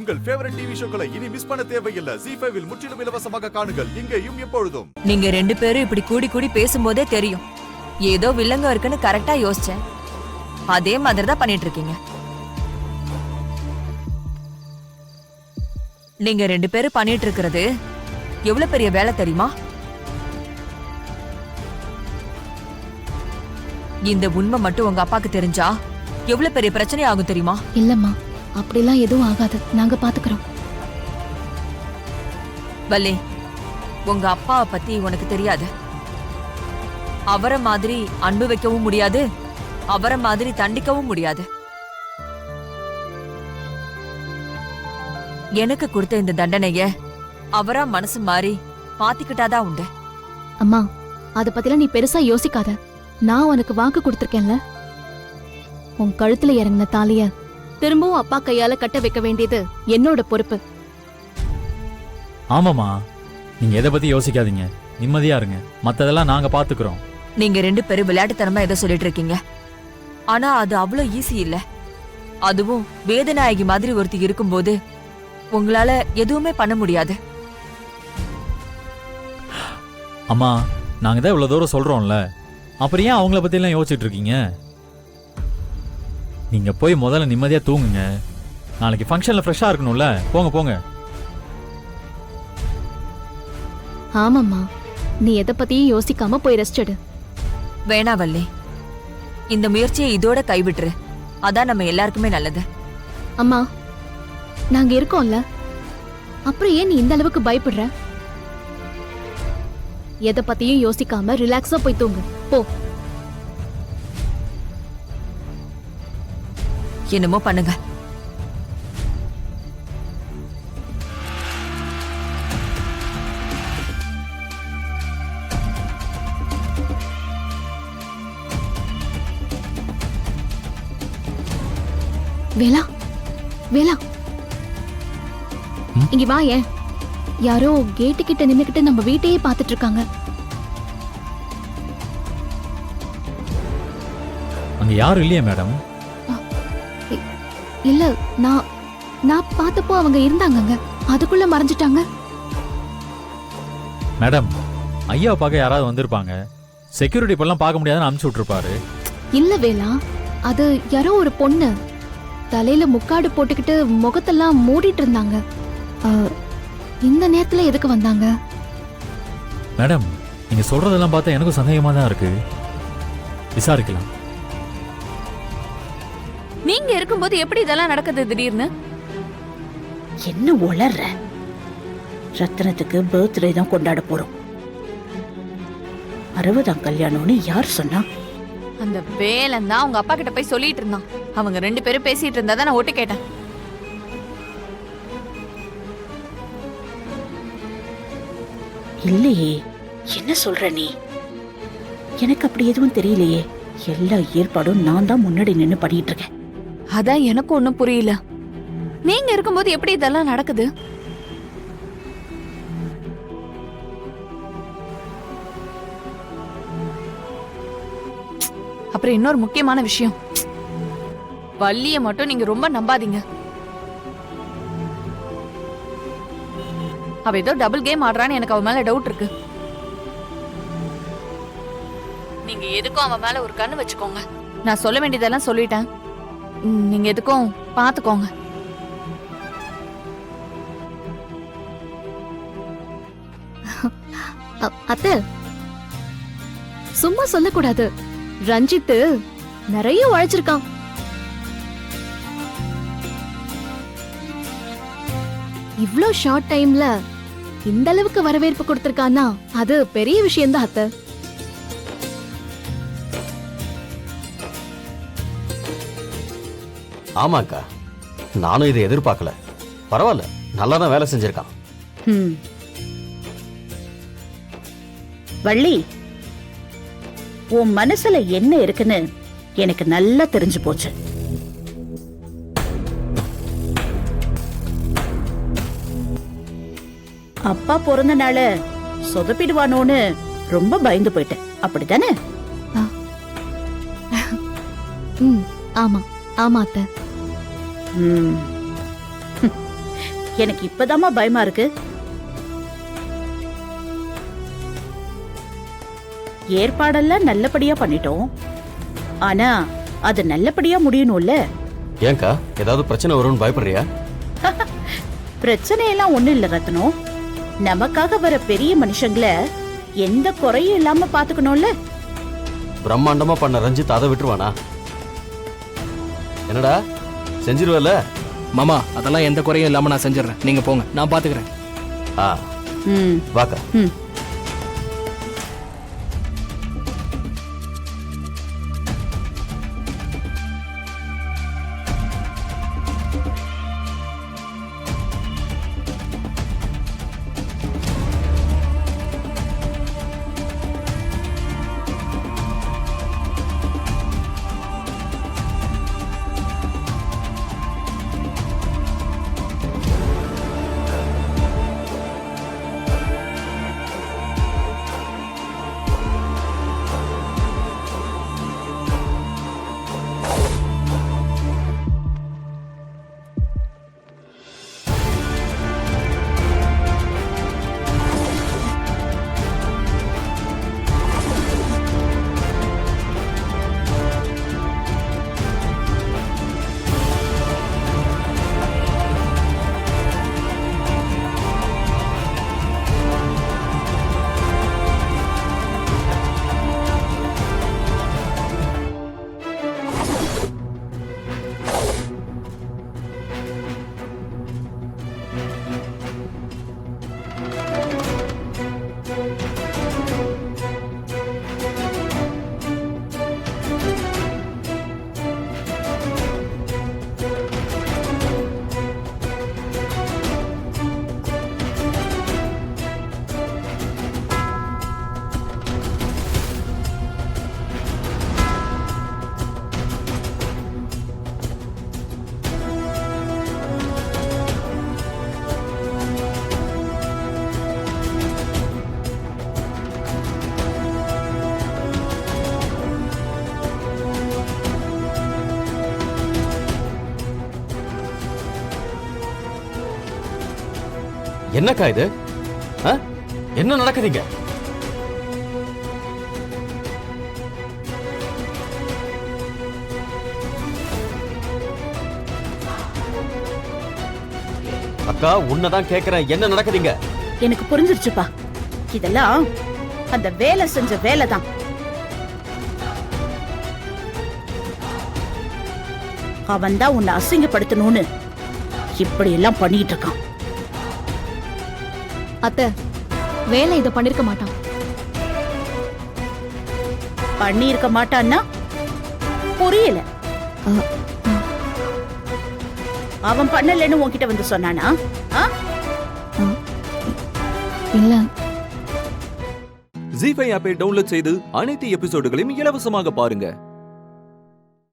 உங்கள் favourite TV ஷோக்களை இனி miss பண்ண தேவையில்லை. ZEE5 இல் முற்றிலும் இலவசமாக காணுங்கள். இங்கேயும் எப்பொழுதும். நீங்க ரெண்டு பேரும் இப்படி கூடி கூடி பேசும்போதே தெரியும் ஏதோ வில்லங்க இருக்குன்னு கரெக்டா யோசிச்சேன். அதே மாதிரி தான் பண்ணிட்டு இருக்கீங்க. நீங்க ரெண்டு பேரும் பண்ணிட்டு இருக்கிறது எவ்வளவு பெரிய வேலை தெரியுமா? இந்த உண்மை மட்டும் உங்க அப்பாக்கு தெரிஞ்சா எவ்வளவு பெரிய பிரச்சனை ஆகும் தெரியுமா? இல்லம்மா, அப்படிலாம் எதுவும் ஆகாது. நாங்க பாத்துக்கிறோம். வள்ளி, உங்க அப்பாவை பத்தி உனக்கு தெரியாது. அவரை மாதிரி அன்பு வைக்கவும் முடியாது, அவரை மாதிரி தண்டிக்கவும் முடியாது. எனக்கு கொடுத்த இந்த தண்டனைய அவரா மனசு மாறி மாத்திக்கிட்டாதான் உண்டு. அம்மா, அத பத்திலாம் நீ பெருசா யோசிக்காத. நான் உனக்கு வாக்கு கொடுத்திருக்கேன்ல. உன் கழுத்துல இறங்கின தாலிய திரும்பவும் அப்பா கையால கட்ட வைக்க வேண்டியது என்னோட பொறுப்பு. ஆமாமா, நீங்க எதை பத்தி யோசிக்காதீங்க, நிம்மதியா இருங்க. மத்ததெல்லாம் நாங்க பாத்துக்கிறோம். நீங்க ரெண்டு பேரும் விளையாட்டுத்தனமா ஏதோ சொல்லிட்டு இருக்கீங்க. ஆனா அது அவ்வளவு ஈஸி இல்ல. அதுவும் வேதநாயகி மாதிரி ஒருத்தி இருக்கும்போது உங்களால எதுவுமே பண்ண முடியாது. அம்மா, நாங்க தான் இவ்வளவு தூரம் சொல்றோம்ல, அப்புறம் ஏன் அவங்கள பத்தி எல்லாம் யோசிச்சுட்டு இருக்கீங்க? நீங்க போய் முதல்ல நிம்மதியா தூங்குங்க. நாளைக்கு ஃபங்க்ஷன்ல ஃப்ரெஷ்ஷா இருக்கணும்ல. போங்க போங்க. ஆமாம்மா, நீ எதை பத்தியும் யோசிக்காம போய் ரெஸ்ட் எடு. வேணா வள்ளி, இந்த முயற்சியை இதோட கைவிட்டுரு. அதான் நம்ம எல்லாருக்குமே நல்லது. அம்மா, நாங்க இருக்கோம்ல, அப்புறம் ஏன் நீ இந்த அளவுக்கு பயப்படுற? எதை பத்தியும் யோசிக்காம ரிலாக்ஸா போய் தூங்கு போ. என்னமோ பண்ணுங்க. வேலா, வேலா, இங்க வா. ஏன் யாரோ கேட்டு கிட்ட நின்னுக்கிட்டு நம்ம வீட்டையே பாத்துட்டு இருக்காங்க. அங்க யாரும் இல்லையா மேடம்? இல்ல, நான் பார்த்தப்போ அவங்க இருந்தாங்க. அதுக்குள்ள மறைஞ்சிட்டாங்க. மேடம், ஐயாவை பார்க்க யாராவது வந்திருப்பாங்க. செக்யூரிட்டி இப்பெல்லாம் பார்க்க முடியாதுன்னு அனுப்பிச்சு விட்டுருப்பாரு. இல்ல வேலா, அது யாரோ ஒரு பொண்ணு தலையில முக்காடு போட்டுக்கிட்டு முகத்தெல்லாம் மூடிட்டு இருந்தாங்க. இந்த நேரத்துல எதுக்கு வந்தாங்க? மேடம், நீங்க சொல்றதெல்லாம் பார்த்தா எனக்கும் சந்தேகமா தான் இருக்கு. விசாரிக்கலாம். நீங்க இருக்கும்போது எப்படி இதெல்லாம் நடக்குது திடீர்னு? என்ன உளர்ற? ரத்னத்துக்கு பர்த்டே தான் கொண்டாட போறோம். 60ஆம் கல்யாணம்னு யார் சொன்னா? அந்த வேலன் தான் உங்க அப்பா கிட்ட போய் சொல்லிட்டு இருந்தான். அவங்க ரெண்டு பேரும் பேசிட்டு இருந்தா தான் நான் ஒட்டு கேட்டேன். இல்லையே, என்ன சொல்ற நீ? எனக்கு அப்படி எதுவும் தெரியலையே. எல்லா ஏற்பாடும் நான் தான் முன்னாடி நின்னு பண்ணிட்டு இருக்கேன். அதான் எனக்கு ஒண்ணும் புரியல. நீங்க இருக்கும்போது எப்படி இதெல்லாம் நடக்குது? அப்புறம் இன்னொரு முக்கியமான விஷயம், வள்ளிய மட்டும் நீங்க ரொம்ப நம்பாதீங்க. அவ ஏதோ டபுள் கேம் ஆடுறான்னு எனக்கு அவ மேல டவுட் இருக்கு. நீங்க எதுக்கும் அவ மேல ஒரு கண்ணு வச்சுக்கோங்க. நான் சொல்ல வேண்டியதெல்லாம் சொல்லிட்டேன். நீங்க எதுக்கும் பாத்துக்கோங்க. அத்தை, சும்மா சொல்லக்கூடாது. ரஞ்சித் நிறைய உழைச்சிருக்கான். இவ்ளோ ஷார்ட் டைம்ல இந்த அளவுக்கு வரவேற்பு கொடுத்திருக்கான்னா அது பெரிய விஷயம் தான் அத்தை. ஆமாக்கா, நானும் இதை எதிர்பார்க்கல. பரவாயில்ல, நல்லா தான் வேலை செஞ்சிருக்கான். வள்ளி, உன் மனசுல என்ன இருக்குன்னு எனக்கு நல்லா தெரிஞ்சு போச்சு. அப்பா பிறந்த நாள சொதப்பிடுவானோன்னு ரொம்ப பயந்து போயிட்டேன். அப்படித்தானே? ஆமா ஆமா அத்தை. எனக்கு இப்பதாம்மா பயமா இருக்கு. ஏற்பாடெல்லாம் நல்லபடியா பண்ணிட்டோம். ஆனா அது நல்லபடியா முடியணும்ல. ஏன்க்கா ஏதாவது பிரச்சனை வரும்னு பயப்படுறியா? பிரச்சனை எல்லாம் ஒண்ணும் இல்ல ரத்னம். நமக்காக வர பெரிய மனுஷங்கள எந்த குறையும் இல்லாம பாத்துக்கணும்ல. பிரம்மாண்டமா பண்ண ரஞ்சித் அதை விட்டுருவானா? என்னடா செஞ்சிருவல? மாமா அதெல்லாம் எந்த குறையும் இல்லாம நான் செஞ்சிடறேன், நீங்க போங்க, நான் பாத்துக்கிறேன். ஆ ம் வாக்கா. ம். என்னக்கா இது? என்ன நடக்குதுங்க? அக்கா உன்னதான் கேக்குறேன், என்ன நடக்குதுங்க? எனக்கு புரிஞ்சிருச்சுப்பா. இதெல்லாம் அந்த வேலை செஞ்ச வேலைதான். அவன் தான் உன்னை அசிங்கப்படுத்தணும்னு இப்படி எல்லாம் பண்ணிட்டு இருக்கான். அத்தை, வேலை இதை பண்ணிருக்க மாட்டான். பண்ணியிருக்க மாட்டான்னா புரியல. அவன் பண்ணலன்னு உன்கிட்ட வந்து சொன்னானா? இல்ல. ஜீ5 ஆப்பை டவுன்லோட் செய்து அனைத்து எபிசோடுகளையும் இலவசமாக பாருங்க.